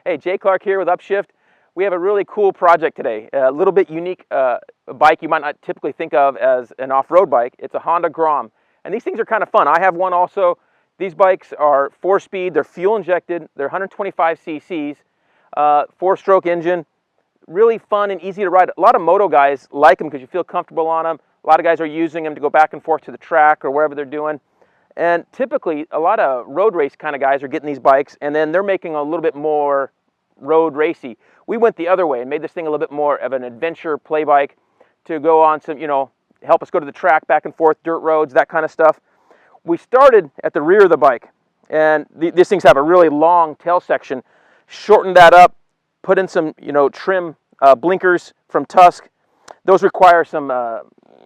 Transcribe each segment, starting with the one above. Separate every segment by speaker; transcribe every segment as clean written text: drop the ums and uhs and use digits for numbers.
Speaker 1: Hey, Jay Clark here with Upshift. We have a really cool project today, a little bit unique bike you might not typically think of as an off-road bike. It's a Honda Grom, and these things are kind of fun. I have one also. These bikes are 4-speed, they're fuel injected, they're 125 cc's, 4-stroke engine, really fun and easy to ride. A lot of moto guys like them because you feel comfortable on them. A lot of guys are using them to go back and forth to the track or wherever they're doing. And typically, a lot of road race kind of guys are getting these bikes, and then they're making a little bit more road racy. We went the other way and made this thing a little bit more of an adventure play bike to go on some, help us go to the track back and forth, dirt roads, that kind of stuff. We started at the rear of the bike, and these things have a really long tail section. Shortened that up, put in some, trim blinkers from Tusk. Those require some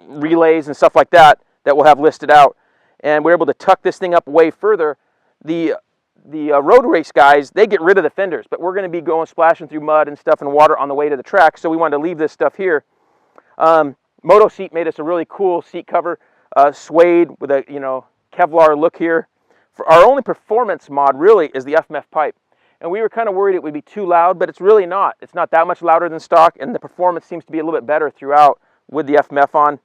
Speaker 1: relays and stuff like that we'll have listed out. And we're able to tuck this thing up way further. The road race guys, they get rid of the fenders, but we're going to be going splashing through mud and stuff and water on the way to the track, so we wanted to leave this stuff here. Moto Seat made us a really cool seat cover, suede with a Kevlar look here. For our only performance mod really is the Fmf Pipe, and we were kind of worried it would be too loud, but it's really not. It's not that much louder than stock, and the performance seems to be a little bit better throughout with the Fmf on.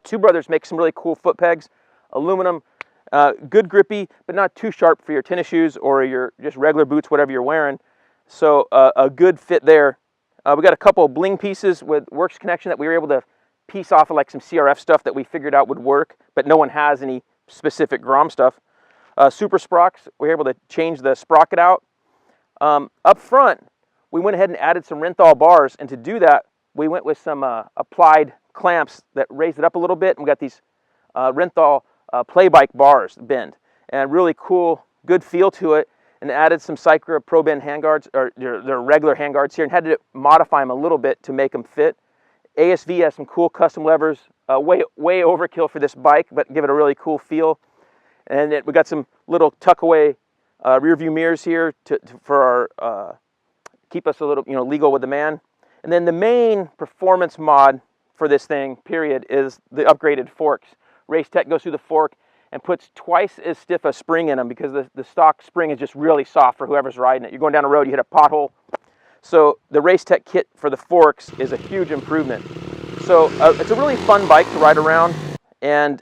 Speaker 1: Two Brothers make some really cool foot pegs. Aluminum, good grippy, but not too sharp for your tennis shoes or your just regular boots, whatever you're wearing. So a good fit there. We got a couple of bling pieces with Works connection that we were able to piece off of like some CRF stuff that we figured out would work, but no one has any specific Grom stuff. Super sprockets, we were able to change the sprocket out. Up front, we went ahead and added some Renthal bars, and to do that, we went with some applied clamps that raised it up a little bit, and we got these Renthal play bike bars bend, and really cool, good feel to it, and added some Cycra Pro Bend handguards, or their regular handguards here, and had to modify them a little bit to make them fit. ASV has some cool custom levers, way overkill for this bike, but give it a really cool feel. And we got some little tuck away rear view mirrors here for our keep us a little legal with the man. And then the main performance mod for this thing, period, is the upgraded forks. Race Tech goes through the fork and puts twice as stiff a spring in them because the stock spring is just really soft for whoever's riding it. You're going down the road, you hit a pothole. So the Race Tech kit for the forks is a huge improvement. So it's a really fun bike to ride around, and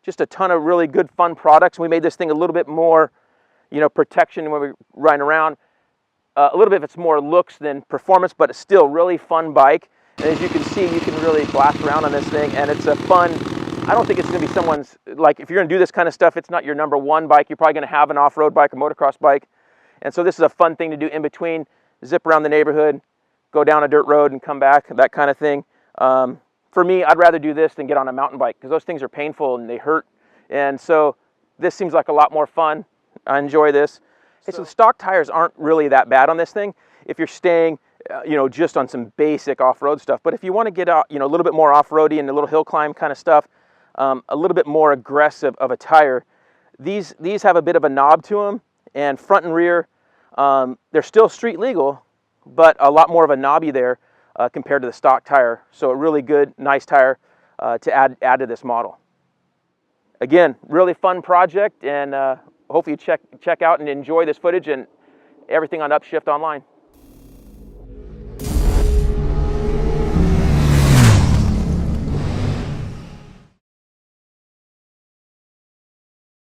Speaker 1: just a ton of really good fun products. We made this thing a little bit more, protection when we're riding around. A little bit of it's more looks than performance, but it's still really fun bike. And as you can see, you can really blast around on this thing, and it's a fun. I don't think it's going to be someone's, like, if you're going to do this kind of stuff, it's not your number one bike. You're probably going to have an off-road bike, a motocross bike. And so this is a fun thing to do in between, zip around the neighborhood, go down a dirt road and come back, that kind of thing. For me, I'd rather do this than get on a mountain bike because those things are painful and they hurt. And so this seems like a lot more fun. I enjoy this. So the stock tires aren't really that bad on this thing if you're staying just on some basic off-road stuff. But if you want to get out, a little bit more off-roady and a little hill climb kind of stuff, a little bit more aggressive of a tire. These have a bit of a knob to them, and front and rear, they're still street legal, but a lot more of a knobby there compared to the stock tire. So a really good, nice tire to add to this model. Again, really fun project, and hopefully you check out and enjoy this footage and everything on Upshift Online.